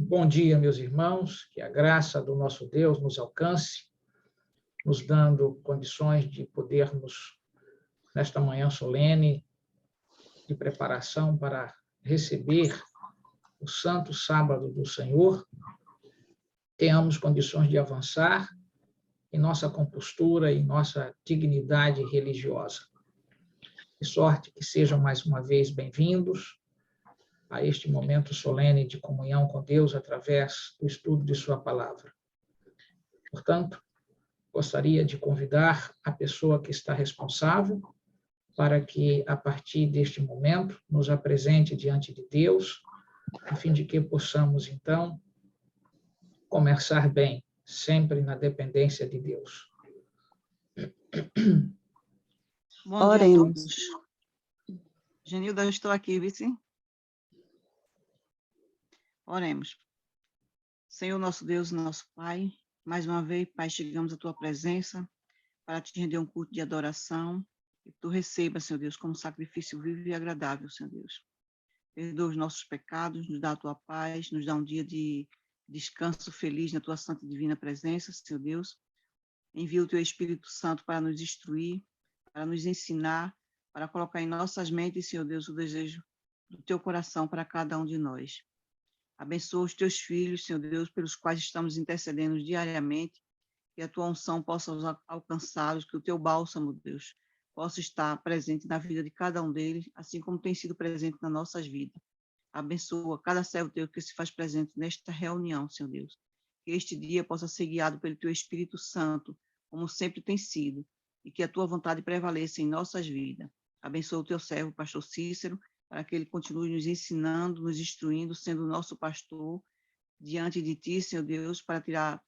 Bom dia, meus irmãos, que a graça do nosso Deus nos alcance, nos dando condições de podermos, nesta manhã solene, de preparação para receber o santo sábado do Senhor, tenhamos condições de avançar em nossa compostura e nossa dignidade religiosa. De sorte que sejam mais uma vez bem-vindos a este momento solene de comunhão com Deus através do estudo de sua palavra. Portanto, gostaria de convidar a pessoa que está responsável para que, a partir deste momento, nos apresente diante de Deus, a fim de que possamos, então, começar bem, sempre na dependência de Deus. Bom dia a todos. Genilda, eu estou aqui, vice? Oremos. Senhor nosso Deus, nosso Pai, mais uma vez, Pai, chegamos à Tua presença para te render um culto de adoração e que Tu receba, Senhor Deus, como sacrifício vivo e agradável, Senhor Deus. Perdoa os nossos pecados, nos dá a Tua paz, nos dá um dia de descanso feliz na Tua santa e divina presença, Senhor Deus. Envia o Teu Espírito Santo para nos instruir, para nos ensinar, para colocar em nossas mentes, Senhor Deus, o desejo do Teu coração para cada um de nós. Abençoa os Teus filhos, Senhor Deus, pelos quais estamos intercedendo diariamente, que a Tua unção possa alcançá-los, que o Teu bálsamo, Deus, possa estar presente na vida de cada um deles, assim como tem sido presente nas nossas vidas. Abençoa cada servo Teu que se faz presente nesta reunião, Senhor Deus. Que este dia possa ser guiado pelo Teu Espírito Santo, como sempre tem sido, e que a Tua vontade prevaleça em nossas vidas. Abençoa o Teu servo, pastor Cícero, para que ele continue nos ensinando, nos instruindo, sendo o nosso pastor, diante de Ti, Senhor Deus, para tirar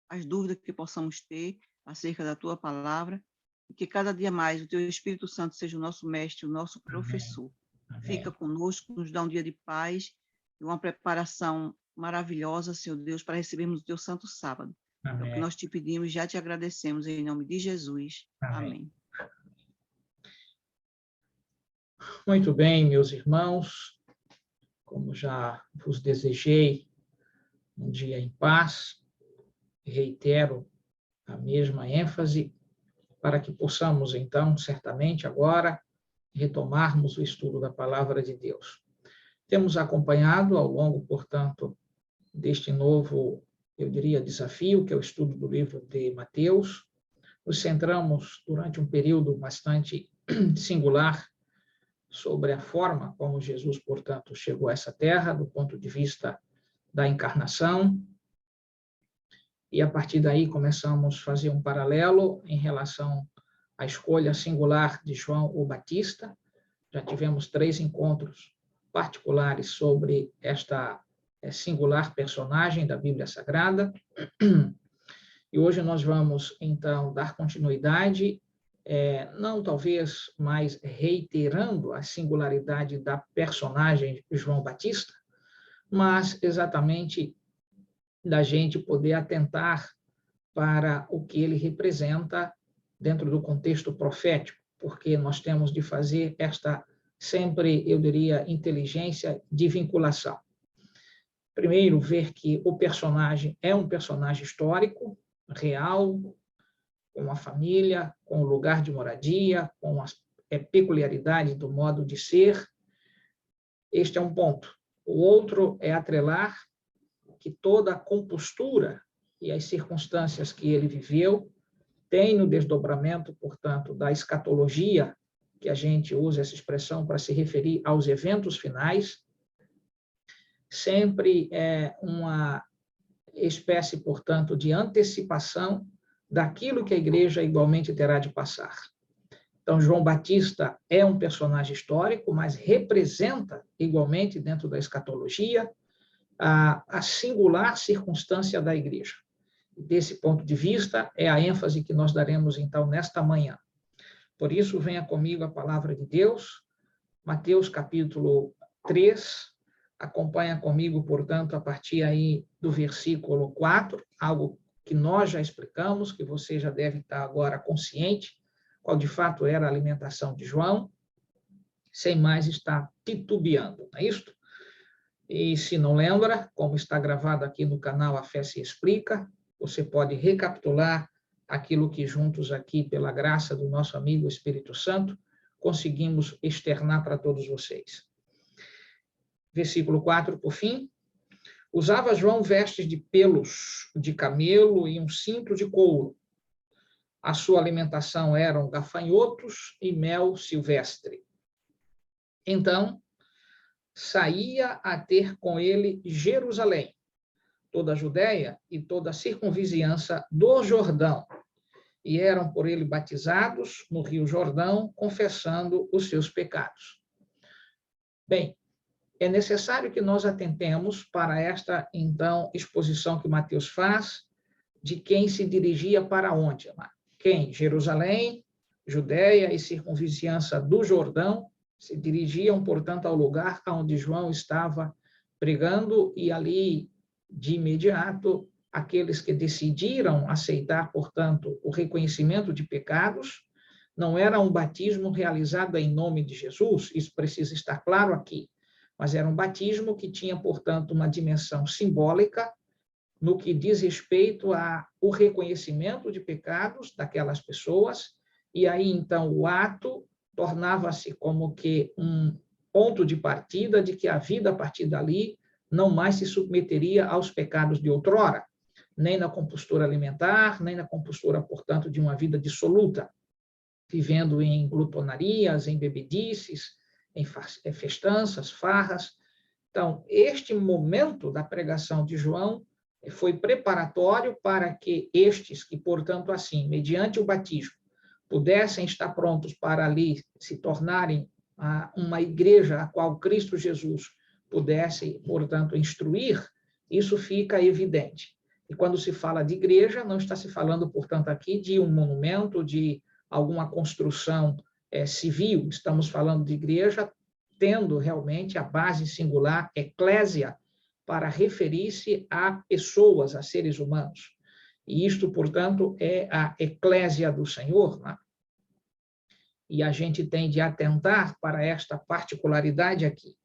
as dúvidas que possamos ter acerca da Tua palavra, e que cada dia mais o Teu Espírito Santo seja o nosso mestre, o nosso professor. Amém. Fica conosco, nos dá um dia de paz e uma preparação maravilhosa, Senhor Deus, para recebermos o Teu santo sábado. Amém. É o que nós te pedimos, já te agradecemos, em nome de Jesus. Amém. Muito bem, meus irmãos, como já vos desejei um dia em paz, reitero a mesma ênfase para que possamos, então, certamente agora, retomarmos o estudo da Palavra de Deus. Temos acompanhado ao longo, portanto, deste novo, eu diria, desafio, que é o estudo do livro de Mateus. Nos centramos, durante um período bastante singular, sobre a forma como Jesus, portanto, chegou a essa terra, do ponto de vista da encarnação, e a partir daí começamos a fazer um paralelo em relação à escolha singular de João o Batista. Já tivemos 3 encontros particulares sobre esta singular personagem da Bíblia Sagrada, e hoje nós vamos, então, dar continuidade, não talvez mais reiterando a singularidade da personagem João Batista, mas exatamente da gente poder atentar para o que ele representa dentro do contexto profético, porque nós temos de fazer esta, sempre, eu diria, inteligência de vinculação. Primeiro, ver que o personagem é um personagem histórico, real, com a família, com o lugar de moradia, com as peculiaridades do modo de ser. Este é um ponto. O outro é atrelar que toda a compostura e as circunstâncias que ele viveu tem no desdobramento, portanto, da escatologia, que a gente usa essa expressão para se referir aos eventos finais, sempre é uma espécie, portanto, de antecipação daquilo que a igreja igualmente terá de passar. Então, João Batista é um personagem histórico, mas representa igualmente, dentro da escatologia, a singular circunstância da igreja. Desse ponto de vista, é a ênfase que nós daremos, então, nesta manhã. Por isso, venha comigo a palavra de Deus, Mateus capítulo 3, acompanha comigo, portanto, a partir aí do versículo 4, algo que nós já explicamos, que você já deve estar agora consciente, qual de fato era a alimentação de João, sem mais estar titubeando, não é isto? E se não lembra, como está gravado aqui no canal A Fé se Explica, você pode recapitular aquilo que juntos aqui, pela graça do nosso amigo Espírito Santo, conseguimos externar para todos vocês. Versículo 4, por fim. Usava João vestes de pelos de camelo e um cinto de couro. A sua alimentação eram gafanhotos e mel silvestre. Então, saía a ter com ele Jerusalém, toda a Judéia e toda a circunvizinhança do Jordão, e eram por ele batizados no Rio Jordão, confessando os seus pecados. Bem, é necessário que nós atentemos para esta, então, exposição que Mateus faz de quem se dirigia para onde? Quem? Jerusalém, Judéia e circunvizinhança do Jordão, se dirigiam, portanto, ao lugar onde João estava pregando, e ali, de imediato, aqueles que decidiram aceitar, portanto, o reconhecimento de pecados, não era um batismo realizado em nome de Jesus, isso precisa estar claro aqui, mas era um batismo que tinha, portanto, uma dimensão simbólica no que diz respeito ao reconhecimento de pecados daquelas pessoas, e aí, então, o ato tornava-se como que um ponto de partida de que a vida, a partir dali, não mais se submeteria aos pecados de outrora, nem na compostura alimentar, nem na compostura, portanto, de uma vida dissoluta, vivendo em glutonarias, em bebedices, em festanças, farras. Então, este momento da pregação de João foi preparatório para que estes, que, portanto, assim, mediante o batismo, pudessem estar prontos para ali se tornarem uma igreja a qual Cristo Jesus pudesse, portanto, instruir, isso fica evidente. E quando se fala de igreja, não está se falando, portanto, aqui de um monumento, de alguma construção civil, estamos falando de igreja tendo realmente a base singular, eclésia, para referir-se a pessoas, a seres humanos. E isto, portanto, é a eclésia do Senhor, né? E a gente tem de atentar para esta particularidade aqui.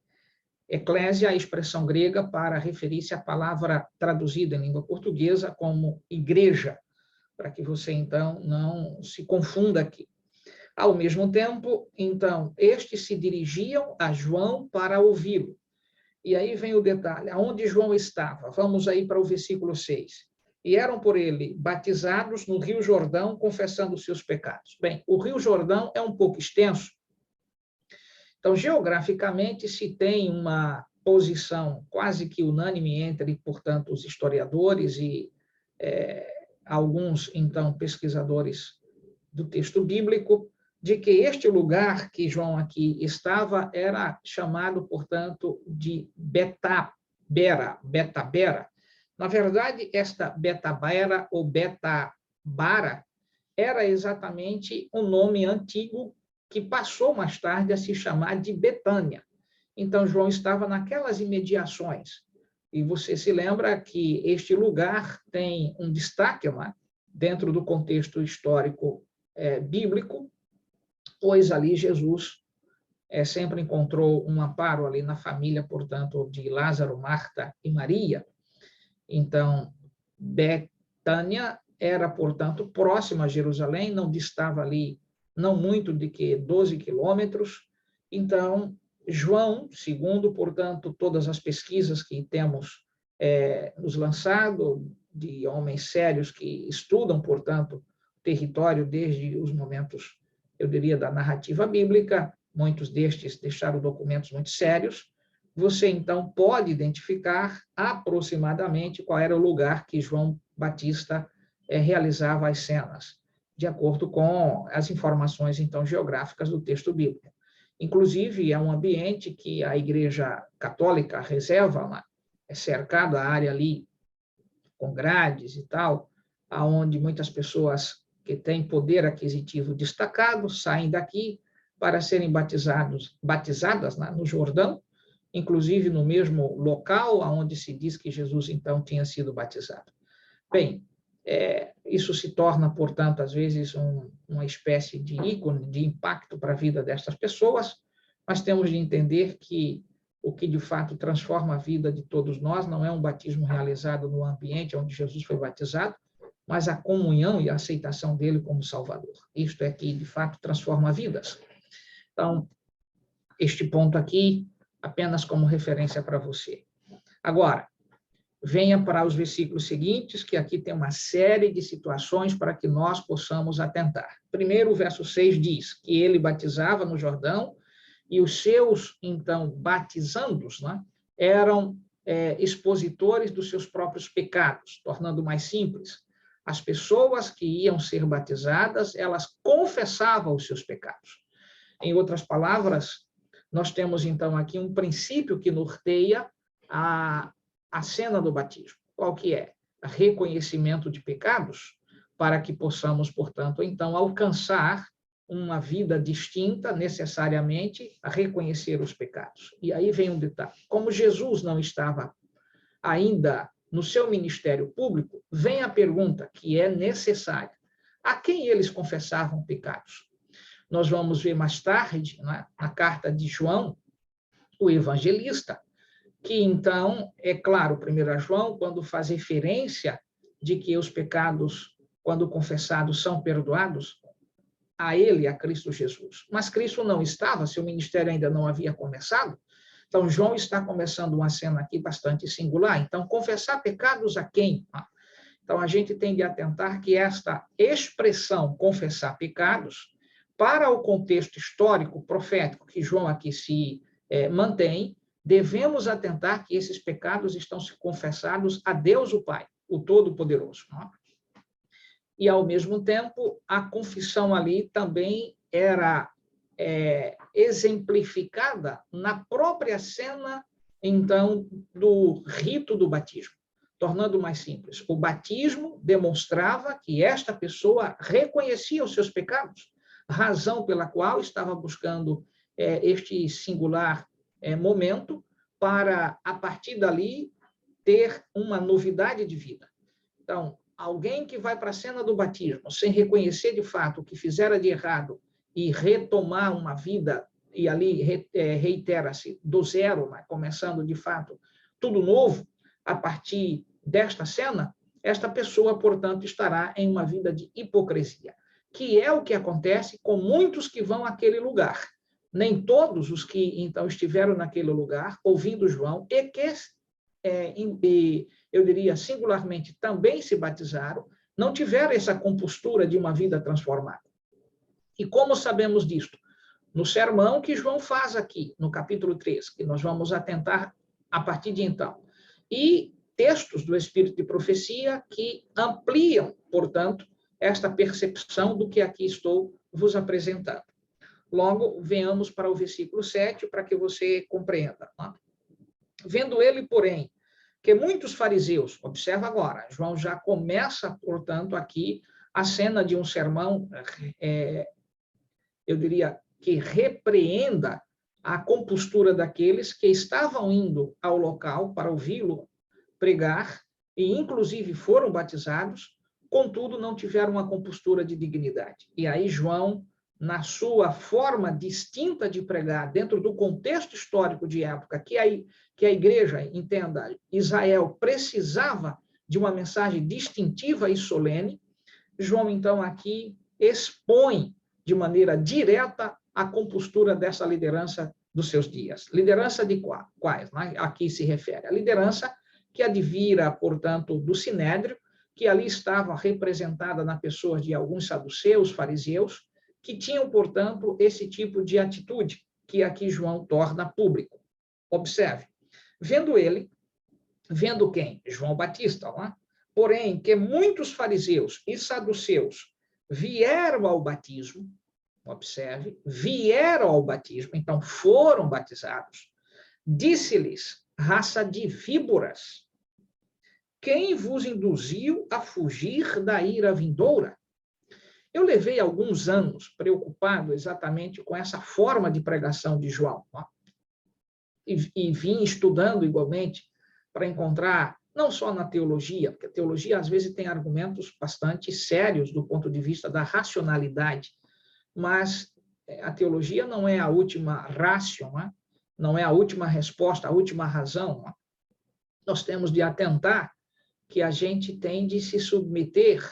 Eclésia é a expressão grega para referir-se à palavra traduzida em língua portuguesa como igreja, para que você, então, não se confunda aqui. Ao mesmo tempo, então, estes se dirigiam a João para ouvi-lo. E aí vem o detalhe, aonde João estava? Vamos aí para o versículo 6. E eram por ele batizados no Rio Jordão, confessando os seus pecados. Bem, o Rio Jordão é um pouco extenso, então, geograficamente, se tem uma posição quase que unânime entre, portanto, os historiadores e alguns, então, pesquisadores do texto bíblico, de que este lugar que João aqui estava era chamado, portanto, de Betabera. Na verdade, esta Betabera ou Betabara era exatamente um nome antigo que passou mais tarde a se chamar de Betânia. Então, João estava naquelas imediações. E você se lembra que este lugar tem um destaque dentro do contexto histórico bíblico, pois ali Jesus sempre encontrou um amparo ali na família, portanto, de Lázaro, Marta e Maria. Então, Betânia era, portanto, próxima a Jerusalém, não distava ali, não muito de que 12 quilômetros. Então, João, segundo, portanto, todas as pesquisas que temos nos lançado, de homens sérios que estudam, portanto, o território desde os momentos, eu diria, da narrativa bíblica, muitos destes deixaram documentos muito sérios, você, então, pode identificar aproximadamente qual era o lugar que João Batista realizava as cenas, de acordo com as informações, então, geográficas do texto bíblico. Inclusive, é um ambiente que a Igreja Católica reserva, é cercado a área ali com grades e tal, aonde muitas pessoas que têm poder aquisitivo destacado saem daqui para serem batizadas no Jordão, inclusive no mesmo local onde se diz que Jesus, então, tinha sido batizado. Bem, isso se torna, portanto, às vezes, uma espécie de ícone, de impacto para a vida destas pessoas, mas temos de entender que o que de fato transforma a vida de todos nós não é um batismo realizado no ambiente onde Jesus foi batizado, mas a comunhão e a aceitação dele como Salvador. Isto é que, de fato, transforma vidas. Então, este ponto aqui, apenas como referência para você. Agora, venha para os versículos seguintes, que aqui tem uma série de situações para que nós possamos atentar. Primeiro, o verso 6 diz que ele batizava no Jordão e os seus, então, batizandos, né, eram expositores dos seus próprios pecados, tornando mais simples. As pessoas que iam ser batizadas, elas confessavam os seus pecados. Em outras palavras, nós temos, então, aqui um princípio que norteia a cena do batismo. Qual que é? Reconhecimento de pecados, para que possamos, portanto, então, alcançar uma vida distinta, necessariamente, a reconhecer os pecados. E aí vem um detalhe. Como Jesus não estava ainda no seu ministério público, vem a pergunta que é necessária. A quem eles confessavam pecados? Nós vamos ver mais tarde, né, na carta de João, o evangelista, que então, é claro, 1 João, quando faz referência de que os pecados, quando confessados, são perdoados, a ele, a Cristo Jesus. Mas Cristo não estava, seu ministério ainda não havia começado. Então, João está começando uma cena aqui bastante singular. Então, confessar pecados a quem? Então, a gente tem de atentar que esta expressão, confessar pecados, para o contexto histórico, profético, que João aqui se mantém, devemos atentar que esses pecados estão se confessados a Deus o Pai, o Todo-Poderoso. E, ao mesmo tempo, a confissão ali também era exemplificada na própria cena, então, do rito do batismo, tornando mais simples. O batismo demonstrava que esta pessoa reconhecia os seus pecados, razão pela qual estava buscando este singular momento para, a partir dali, ter uma novidade de vida. Então, alguém que vai para a cena do batismo sem reconhecer de fato o que fizera de errado e retomar uma vida, e ali reitera-se do zero, mas começando de fato tudo novo, a partir desta cena, esta pessoa, portanto, estará em uma vida de hipocrisia, que é o que acontece com muitos que vão àquele lugar. Nem todos os que, então, estiveram naquele lugar, ouvindo João, e que eu diria singularmente, também se batizaram, não tiveram essa compostura de uma vida transformada. E como sabemos disto? No sermão que João faz aqui, no capítulo 3, que nós vamos atentar a partir de então. E textos do Espírito de Profecia que ampliam, portanto, esta percepção do que aqui estou vos apresentando. Logo, venhamos para o versículo 7, para que você compreenda. Vendo ele, porém, que muitos fariseus, observa agora, João já começa, portanto, aqui a cena de um sermão, eu diria, que repreenda a compostura daqueles que estavam indo ao local para ouvi-lo pregar, e inclusive foram batizados, contudo não tiveram uma compostura de dignidade. E aí João, na sua forma distinta de pregar, dentro do contexto histórico de época, que a igreja, entenda, Israel precisava de uma mensagem distintiva e solene, João, então, aqui expõe de maneira direta a compostura dessa liderança dos seus dias. Liderança de quais? Né? Aqui se refere a liderança que advira, portanto, do Sinédrio, que ali estava representada na pessoa de alguns saduceus, fariseus, que tinham, portanto, esse tipo de atitude que aqui João torna público. Observe, vendo quem? João Batista, lá. Porém, que muitos fariseus e saduceus vieram ao batismo, observe, vieram ao batismo, então foram batizados, disse-lhes, raça de víboras, quem vos induziu a fugir da ira vindoura? Eu levei alguns anos preocupado exatamente com essa forma de pregação de João, e vim estudando igualmente para encontrar, não só na teologia, porque a teologia às vezes tem argumentos bastante sérios do ponto de vista da racionalidade, mas a teologia não é a última ratio, né? não é a última resposta, a última razão. Nós temos de atentar que a gente tem de se submeter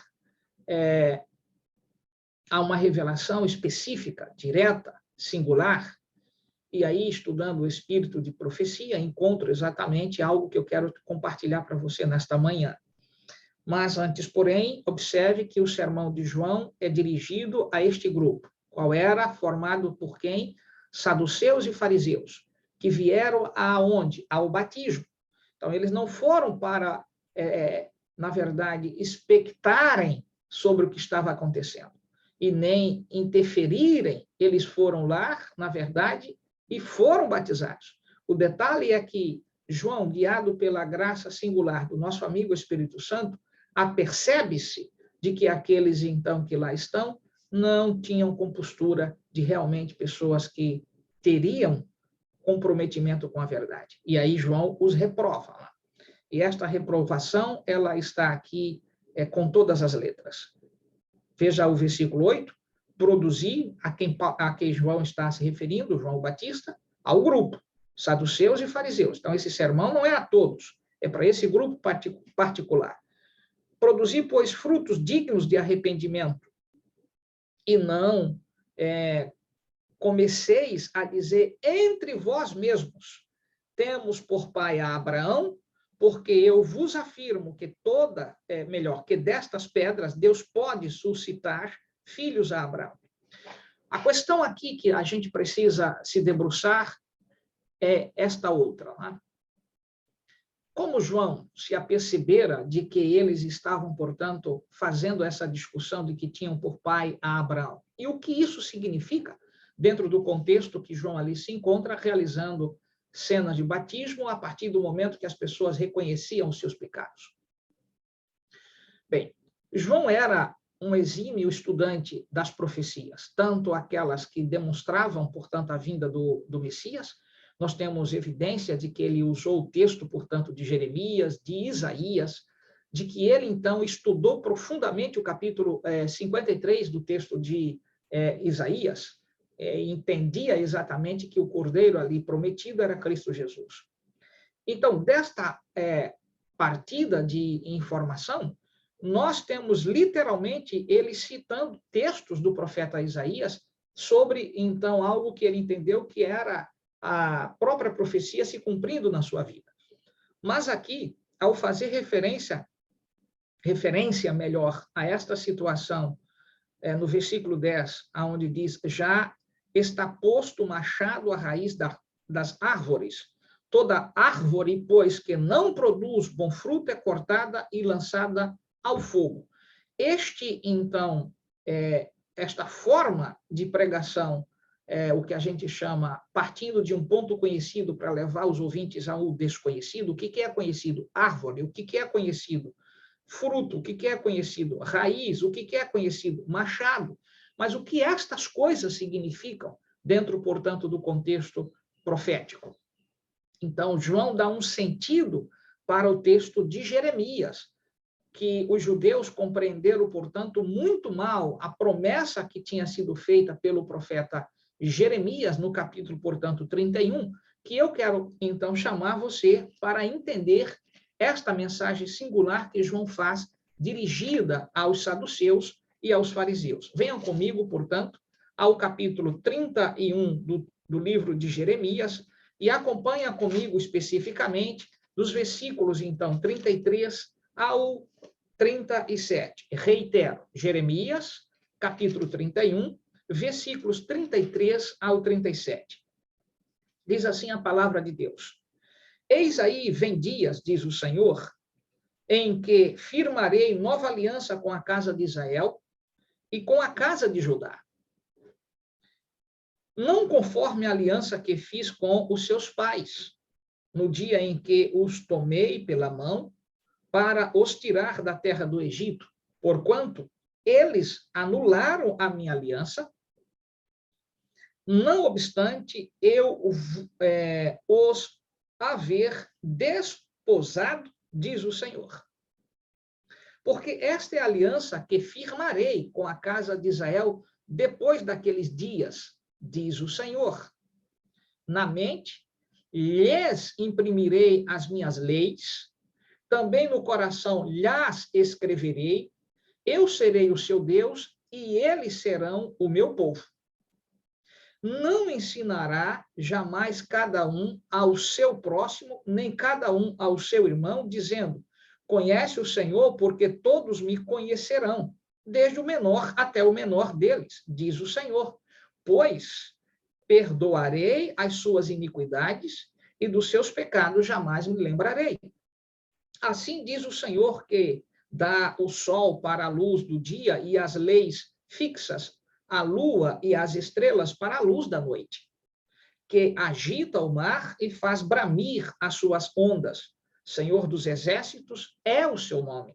a uma revelação específica, direta, singular, e aí, estudando o espírito de profecia, encontro exatamente algo que eu quero compartilhar para você nesta manhã. Mas antes, porém, observe que o sermão de João é dirigido a este grupo. Qual era? Formado por quem? Saduceus e fariseus, que vieram aonde? Ao batismo. Então, eles não foram para, na verdade, expectarem sobre o que estava acontecendo, e nem interferirem. Eles foram lá, na verdade, e foram batizados. O detalhe é que João, guiado pela graça singular do nosso amigo Espírito Santo, apercebe-se de que aqueles, então, que lá estão, não tinham compostura de realmente pessoas que teriam comprometimento com a verdade. E aí João os reprova. E esta reprovação, ela está aqui com todas as letras. Veja o versículo 8, produzir, a quem João está se referindo, João Batista, ao grupo, saduceus e fariseus. Então, esse sermão não é a todos, é para esse grupo particular. Produzir, pois, frutos dignos de arrependimento, e não comeceis a dizer entre vós mesmos, temos por pai a Abraão, porque eu vos afirmo que que destas pedras Deus pode suscitar filhos a Abraão. A questão aqui que a gente precisa se debruçar é esta outra. Né? Como João se apercebera de que eles estavam, portanto, fazendo essa discussão de que tinham por pai a Abraão? E o que isso significa dentro do contexto que João ali se encontra realizando cenas de batismo a partir do momento que as pessoas reconheciam os seus pecados? Bem, João era um exímio estudante das profecias, tanto aquelas que demonstravam, portanto, a vinda do Messias. Nós temos evidência de que ele usou o texto, portanto, de Jeremias, de Isaías, de que ele, então, estudou profundamente o capítulo 53 do texto de Isaías, entendia exatamente que o cordeiro ali prometido era Cristo Jesus. Então, desta partida de informação, nós temos literalmente ele citando textos do profeta Isaías sobre, então, algo que ele entendeu que era a própria profecia se cumprindo na sua vida. Mas aqui, ao fazer referência melhor a esta situação, no versículo 10, onde diz, já está posto o machado à raiz das árvores. Toda árvore, pois, que não produz bom fruto é cortada e lançada ao fogo. Esta forma de pregação, o que a gente chama, partindo de um ponto conhecido para levar os ouvintes ao desconhecido. O que é conhecido? Árvore. O que é conhecido? Fruto. O que é conhecido? Raiz. O que é conhecido? Machado. Mas o que estas coisas significam dentro, portanto, do contexto profético? Então, João dá um sentido para o texto de Jeremias, que os judeus compreenderam, portanto, muito mal a promessa que tinha sido feita pelo profeta Jeremias, no capítulo, portanto, 31, que eu quero, então, chamar você para entender esta mensagem singular que João faz, dirigida aos saduceus e aos fariseus. Venham comigo, portanto, ao capítulo 31 do livro de Jeremias e acompanha comigo especificamente dos versículos, então, 33 ao 37. Reitero, Jeremias, capítulo 31, versículos 33 ao 37. Diz assim a palavra de Deus. Eis aí vem dias, diz o Senhor, em que firmarei nova aliança com a casa de Israel e com a casa de Judá. Não conforme a aliança que fiz com os seus pais, no dia em que os tomei pela mão para os tirar da terra do Egito, porquanto eles anularam a minha aliança. Não obstante, eu os haver desposado, diz o Senhor. Porque esta é a aliança que firmarei com a casa de Israel depois daqueles dias, diz o Senhor. Na mente lhes imprimirei as minhas leis, também no coração lhas escreverei, eu serei o seu Deus e eles serão o meu povo. Não ensinará jamais cada um ao seu próximo, nem cada um ao seu irmão, dizendo, conhece o Senhor, porque todos me conhecerão, desde o menor até o menor deles, diz o Senhor. Pois perdoarei as suas iniquidades e dos seus pecados jamais me lembrarei. Assim diz o Senhor que dá o sol para a luz do dia e as leis fixas, a lua e as estrelas para a luz da noite, que agita o mar e faz bramir as suas ondas. Senhor dos exércitos é o seu nome.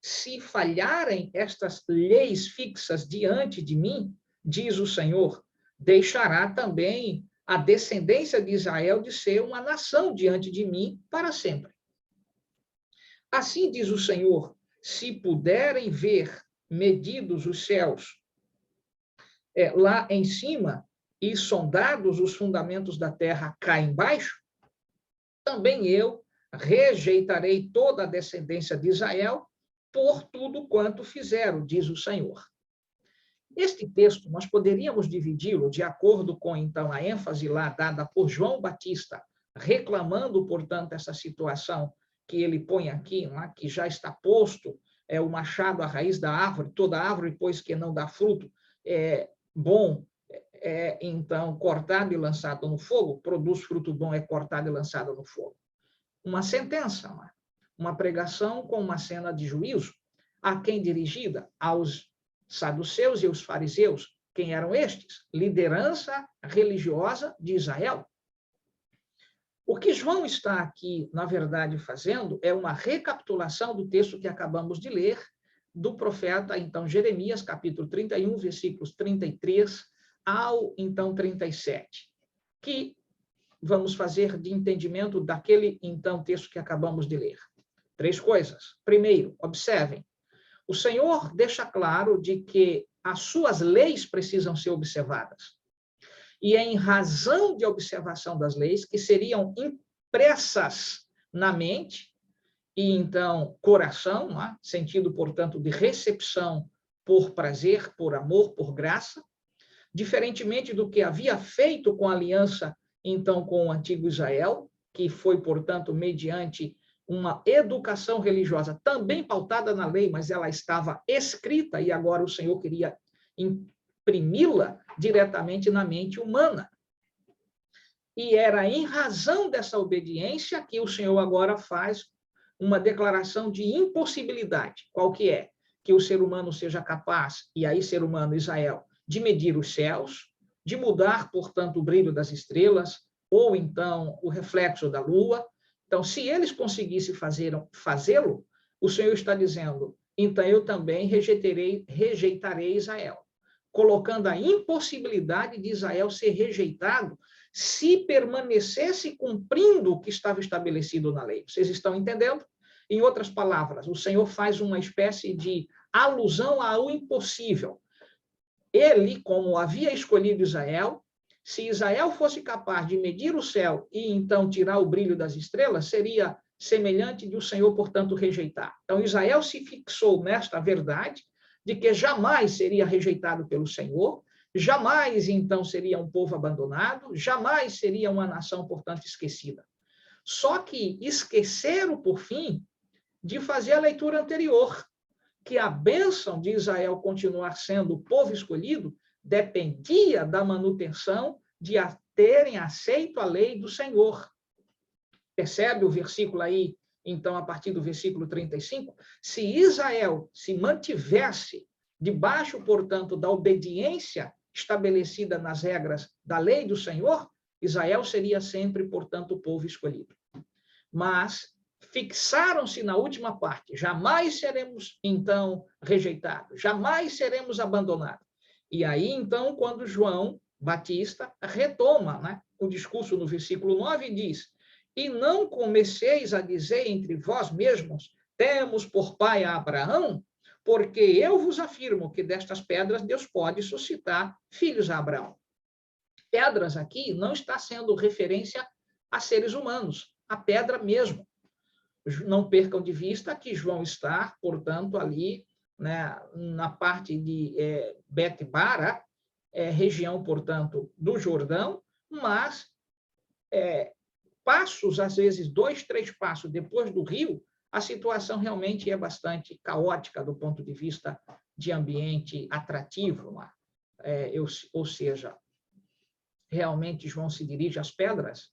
Se falharem estas leis fixas diante de mim, diz o Senhor, deixará também a descendência de Israel de ser uma nação diante de mim para sempre. Assim diz o Senhor, se puderem ver medidos os céus lá em cima e sondados os fundamentos da terra cá embaixo, também eu rejeitarei toda a descendência de Israel por tudo quanto fizeram, diz o Senhor. Este texto, nós poderíamos dividi-lo de acordo com, então, a ênfase lá dada por João Batista, reclamando, portanto, essa situação que ele põe aqui, que já está posto o machado à raiz da árvore, toda árvore, pois que não dá fruto, bom, então, cortado e lançado no fogo, produz fruto bom, é cortado e lançado no fogo. Uma sentença, uma pregação com uma cena de juízo, a quem dirigida? Aos saduceus e os fariseus. Quem eram estes? Liderança religiosa de Israel. O que João está aqui, na verdade, fazendo é uma recapitulação do texto que acabamos de ler, do profeta, então, Jeremias, capítulo 31, versículos 33 ao, então, 37, que vamos fazer de entendimento daquele, então, texto que acabamos de ler. 3 coisas. Primeiro, observem, o Senhor deixa claro de que as suas leis precisam ser observadas. E é em razão de observação das leis, que seriam impressas na mente, e então coração, sentido, portanto, de recepção por prazer, por amor, por graça, diferentemente do que havia feito com a aliança, então, com o antigo Israel, que foi, portanto, mediante uma educação religiosa também pautada na lei, mas ela estava escrita e agora o Senhor queria imprimi-la diretamente na mente humana. E era em razão dessa obediência que o Senhor agora faz uma declaração de impossibilidade. Qual que é? Que o ser humano seja capaz, e aí ser humano Israel, de medir os céus, de mudar, portanto, o brilho das estrelas, ou então o reflexo da lua. Então, se eles conseguissem fazê-lo, o Senhor está dizendo, então eu também rejeitarei Israel, colocando a impossibilidade de Israel ser rejeitado se permanecesse cumprindo o que estava estabelecido na lei. Vocês estão entendendo? Em outras palavras, o Senhor faz uma espécie de alusão ao impossível. Ele, como havia escolhido Israel, se Israel fosse capaz de medir o céu e então tirar o brilho das estrelas, seria semelhante de o Senhor, portanto, rejeitar. Então, Israel se fixou nesta verdade de que jamais seria rejeitado pelo Senhor, jamais, então, seria um povo abandonado, jamais seria uma nação, portanto, esquecida. Só que esqueceram, por fim, de fazer a leitura anterior, que a bênção de Israel continuar sendo o povo escolhido dependia da manutenção de terem aceito a lei do Senhor. Percebe o versículo aí, então, a partir do versículo 35? Se Israel se mantivesse debaixo, portanto, da obediência estabelecida nas regras da lei do Senhor, Israel seria sempre, portanto, o povo escolhido. Mas fixaram-se na última parte, jamais seremos, então, rejeitados, jamais seremos abandonados. E aí, então, quando João Batista retoma o discurso no versículo 9 e diz, e não comeceis a dizer entre vós mesmos, temos por pai a Abraão, porque eu vos afirmo que destas pedras Deus pode suscitar filhos a Abraão. Pedras aqui não está sendo referência a seres humanos, a pedra mesmo. Não percam de vista que João está, portanto, ali, né, na parte de Bet-Bara, região, portanto, do Jordão, mas passos, às vezes 2, 3 passos depois do rio, a situação realmente é bastante caótica do ponto de vista de ambiente atrativo. Ou seja, realmente João se dirige às pedras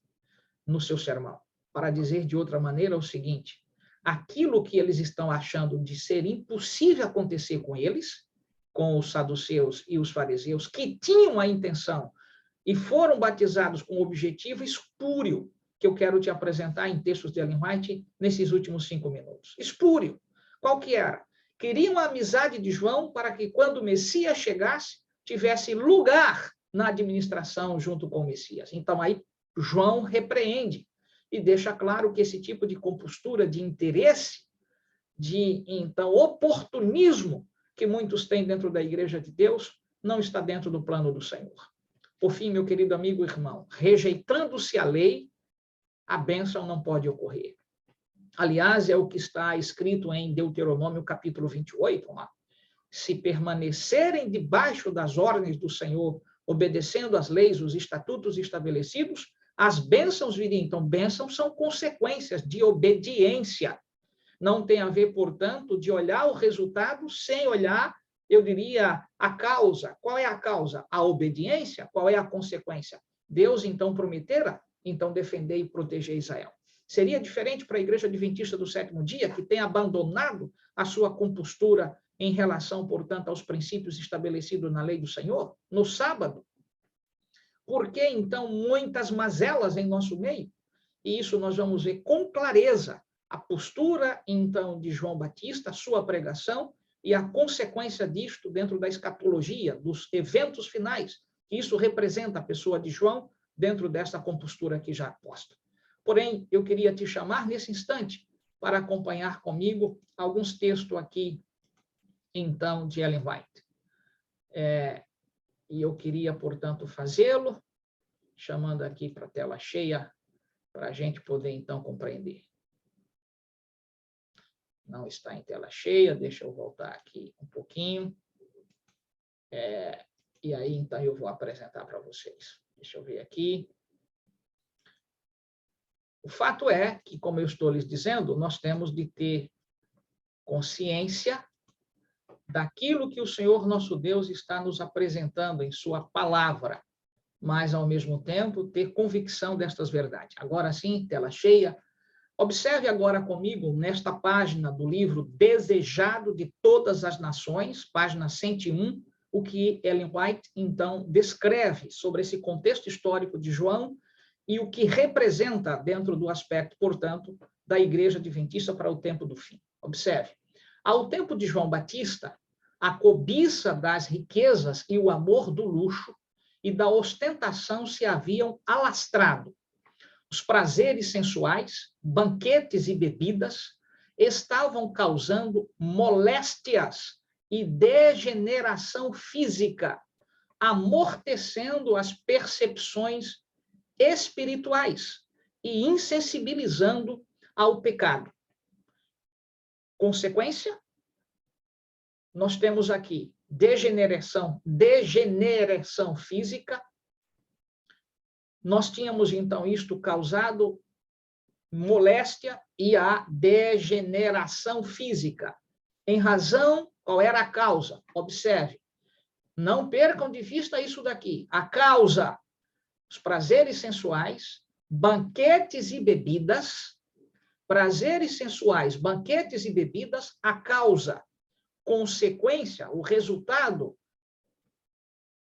no seu sermão, para dizer de outra maneira o seguinte: aquilo que eles estão achando de ser impossível acontecer com eles, com os saduceus e os fariseus, que tinham a intenção e foram batizados com o objetivo espúrio, que eu quero te apresentar em textos de Ellen White nesses últimos 5 minutos. Espúrio. Qual que era? Queriam a amizade de João para que, quando o Messias chegasse, tivesse lugar na administração junto com o Messias. Então, aí, João repreende e deixa claro que esse tipo de compostura de interesse, de, então, oportunismo que muitos têm dentro da Igreja de Deus, não está dentro do plano do Senhor. Por fim, meu querido amigo e irmão, rejeitando-se a lei, a bênção não pode ocorrer. Aliás, é o que está escrito em Deuteronômio, capítulo 28. Se permanecerem debaixo das ordens do Senhor, obedecendo às leis, os estatutos estabelecidos, as bênçãos viriam. Então, bênçãos são consequências de obediência. Não tem a ver, portanto, de olhar o resultado sem olhar, eu diria, a causa. Qual é a causa? A obediência. Qual é a consequência? Deus, então, prometera, então, defender e proteger Israel. Seria diferente para a Igreja Adventista do Sétimo Dia, que tem abandonado a sua compostura em relação, portanto, aos princípios estabelecidos na lei do Senhor, no sábado? Por que, então, muitas mazelas em nosso meio? E isso nós vamos ver com clareza a postura, então, de João Batista, a sua pregação e a consequência disto dentro da escatologia, dos eventos finais. Isso representa a pessoa de João dentro dessa compostura aqui já posta. Porém, eu queria te chamar nesse instante para acompanhar comigo alguns textos aqui, então, de Ellen White. E eu queria, portanto, fazê-lo, chamando aqui para a tela cheia, para a gente poder, então, compreender. Não está em tela cheia, deixa eu voltar aqui um pouquinho. E aí, então, eu vou apresentar para vocês. Deixa eu ver aqui. O fato é que, como eu estou lhes dizendo, nós temos de ter consciência daquilo que o Senhor nosso Deus está nos apresentando em sua palavra, mas, ao mesmo tempo, ter convicção destas verdades. Agora sim, tela cheia. Observe agora comigo, nesta página do livro Desejado de Todas as Nações, página 101, o que Ellen White, então, descreve sobre esse contexto histórico de João e o que representa dentro do aspecto, portanto, da Igreja Adventista para o tempo do fim. Observe. Ao tempo de João Batista, a cobiça das riquezas e o amor do luxo e da ostentação se haviam alastrado. Os prazeres sensuais, banquetes e bebidas estavam causando moléstias e degeneração física, amortecendo as percepções espirituais e insensibilizando ao pecado. Consequência, nós temos aqui degeneração física. Nós tínhamos, então, isto causado moléstia e a degeneração física. Em razão, qual era a causa? Observe. Não percam de vista isso daqui. A causa, os prazeres sensuais, banquetes e bebidas. Prazeres sensuais, banquetes e bebidas, a causa. Consequência, o resultado,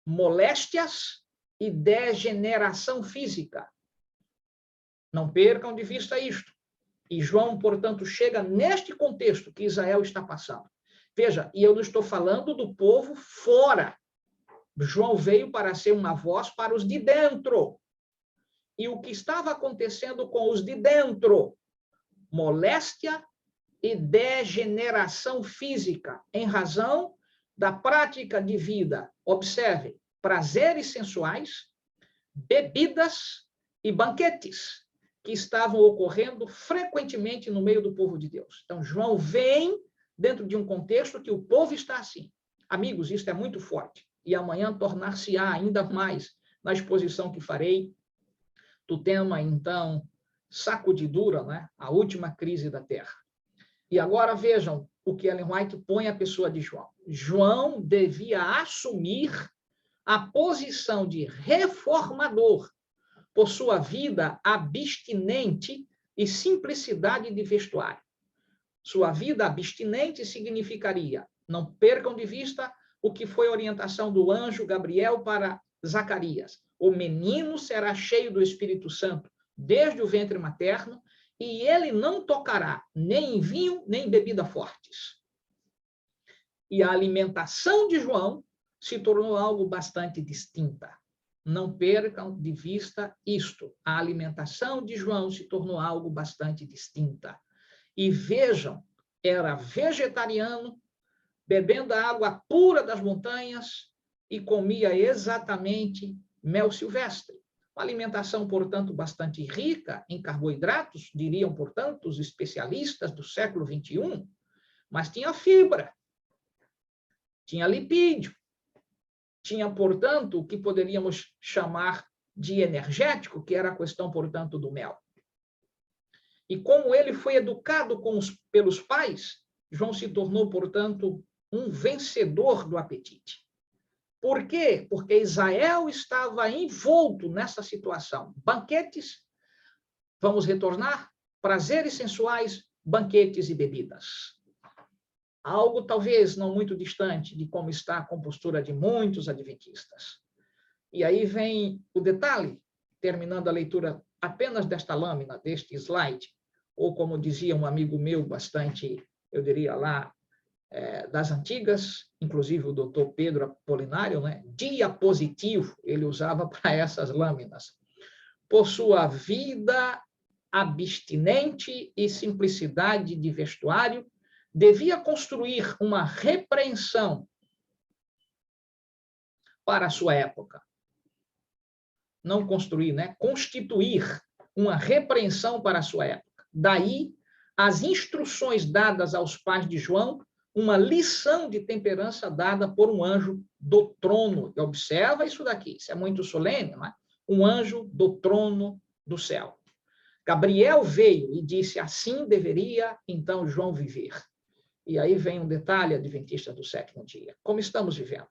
moléstias e degeneração física. Não percam de vista isto. E João, portanto, chega neste contexto que Israel está passando. Veja, e eu não estou falando do povo fora. João veio para ser uma voz para os de dentro. E o que estava acontecendo com os de dentro? Moléstia e degeneração física, em razão da prática de vida. Observe, prazeres sensuais, bebidas e banquetes. que estavam ocorrendo frequentemente no meio do povo de Deus. Então, João vem dentro de um contexto que o povo está assim. Amigos, isso é muito forte. E amanhã tornar-se-á ainda mais na exposição que farei do tema, então, sacudidura, né? A última crise da Terra. E agora vejam o que Ellen White põe a pessoa de João. João devia assumir a posição de reformador por sua vida abstinente e simplicidade de vestuário. Sua vida abstinente significaria, não percam de vista o que foi a orientação do anjo Gabriel para Zacarias. O menino será cheio do Espírito Santo desde o ventre materno, e ele não tocará nem em vinho, nem em bebida fortes. E a alimentação de João se tornou algo bastante distinta. Não percam de vista isto. A alimentação de João se tornou algo bastante distinta. E vejam, era vegetariano, bebendo a água pura das montanhas e comia exatamente mel silvestre. Uma alimentação, portanto, bastante rica em carboidratos, diriam, portanto, os especialistas do século XXI, mas tinha fibra, tinha lipídio, tinha, portanto, o que poderíamos chamar de energético, que era a questão, portanto, do mel. E como ele foi educado pelos pais, João se tornou, portanto, um vencedor do apetite. Por quê? Porque Israel estava envolto nessa situação. Banquetes, vamos retornar, prazeres sensuais, banquetes e bebidas. Algo talvez não muito distante de como está a compostura de muitos adventistas. E aí vem o detalhe, terminando a leitura apenas desta lâmina, deste slide, ou como dizia um amigo meu bastante, eu diria lá, das antigas, inclusive o doutor Pedro Apolinário, né? Diapositivo, ele usava para essas lâminas. Por sua vida abstinente e simplicidade de vestuário, devia construir uma repreensão para a sua época. Não construir, né? Constituir uma repreensão para a sua época. Daí, as instruções dadas aos pais de João, uma lição de temperança dada por um anjo do trono. E observa isso daqui, isso é muito solene, não é? Um anjo do trono do céu. Gabriel veio e disse, assim deveria, então, João viver. E aí vem um detalhe adventista do sétimo dia. Como estamos vivendo?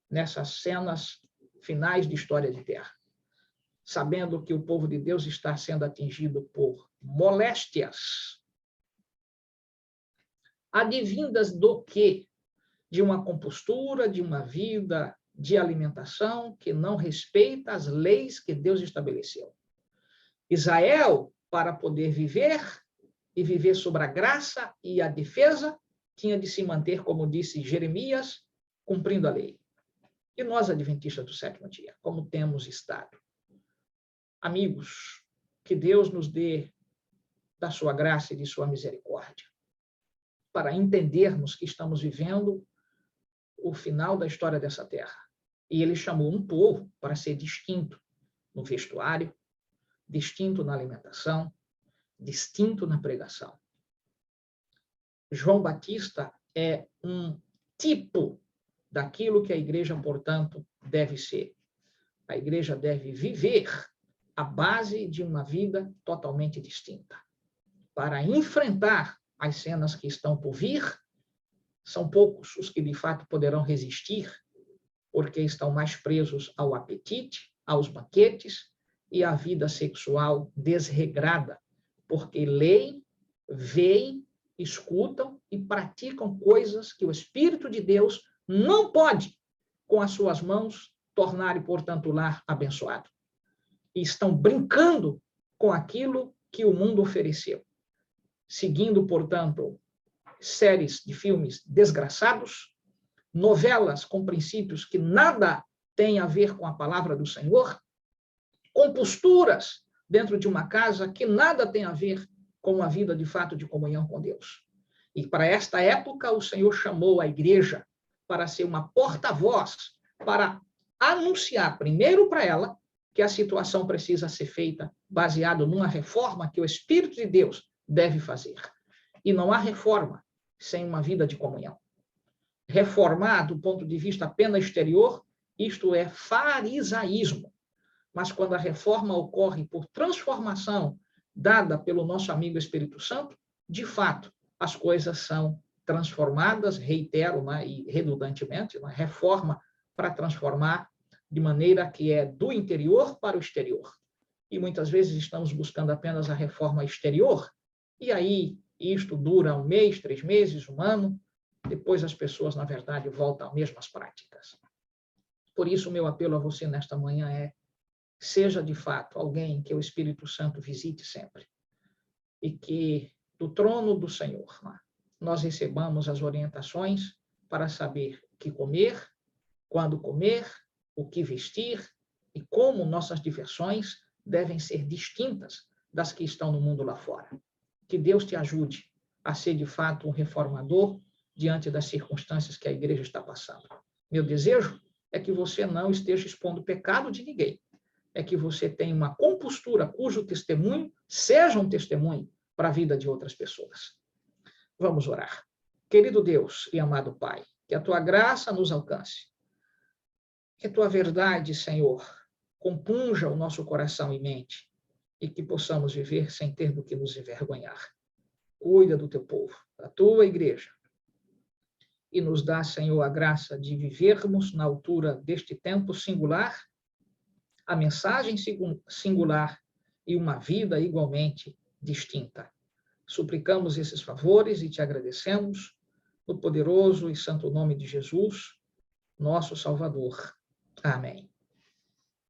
Nessas cenas finais de história de terra. Sabendo que o povo de Deus está sendo atingido por moléstias, advindas do quê? De uma compostura, de uma vida de alimentação que não respeita as leis que Deus estabeleceu. Israel, para poder viver e viver sobre a graça e a defesa, tinha de se manter, como disse Jeremias, cumprindo a lei. E nós, adventistas do sétimo dia, como temos estado? Amigos, que Deus nos dê da sua graça e de sua misericórdia, para entendermos que estamos vivendo o final da história dessa terra. E ele chamou um povo para ser distinto no vestuário, distinto na alimentação, distinto na pregação. João Batista é um tipo daquilo que a igreja, portanto, deve ser. A igreja deve viver à base de uma vida totalmente distinta. Para enfrentar as cenas que estão por vir, são poucos os que de fato poderão resistir, porque estão mais presos ao apetite, aos banquetes e à vida sexual desregrada, porque leem, veem, escutam e praticam coisas que o Espírito de Deus não pode, com as suas mãos, tornar, portanto, o lar abençoado. E estão brincando com aquilo que o mundo ofereceu, seguindo, portanto, séries de filmes desgraçados, novelas com princípios que nada têm a ver com a palavra do Senhor, com posturas dentro de uma casa que nada tem a ver com a vida de fato de comunhão com Deus. E para esta época, o Senhor chamou a igreja para ser uma porta-voz, para anunciar primeiro para ela que a situação precisa ser feita baseado numa reforma que o Espírito de Deus deve fazer. E não há reforma sem uma vida de comunhão. Reformar do ponto de vista apenas exterior, isto é farisaísmo. Mas quando a reforma ocorre por transformação dada pelo nosso amigo Espírito Santo, de fato, as coisas são transformadas, reitero, né, e redundantemente, uma reforma para transformar de maneira que é do interior para o exterior. E muitas vezes estamos buscando apenas a reforma exterior, e aí isto dura 1 mês, 3 meses, 1 ano, depois as pessoas, na verdade, voltam às mesmas práticas. Por isso, o meu apelo a você nesta manhã é: seja de fato alguém que o Espírito Santo visite sempre, e que do trono do Senhor nós recebamos as orientações para saber o que comer, quando comer, o que vestir e como nossas diversões devem ser distintas das que estão no mundo lá fora. Que Deus te ajude a ser de fato um reformador diante das circunstâncias que a igreja está passando. Meu desejo é que você não esteja expondo o pecado de ninguém, é que você tenha uma compostura cujo testemunho seja um testemunho para a vida de outras pessoas. Vamos orar. Querido Deus e amado Pai, que a tua graça nos alcance. Que a tua verdade, Senhor, compunja o nosso coração e mente e que possamos viver sem ter do que nos envergonhar. Cuida do teu povo, da tua igreja. E nos dá, Senhor, a graça de vivermos na altura deste tempo singular, a mensagem singular e uma vida igualmente distinta. Suplicamos esses favores e te agradecemos no poderoso e santo nome de Jesus, nosso Salvador. Amém.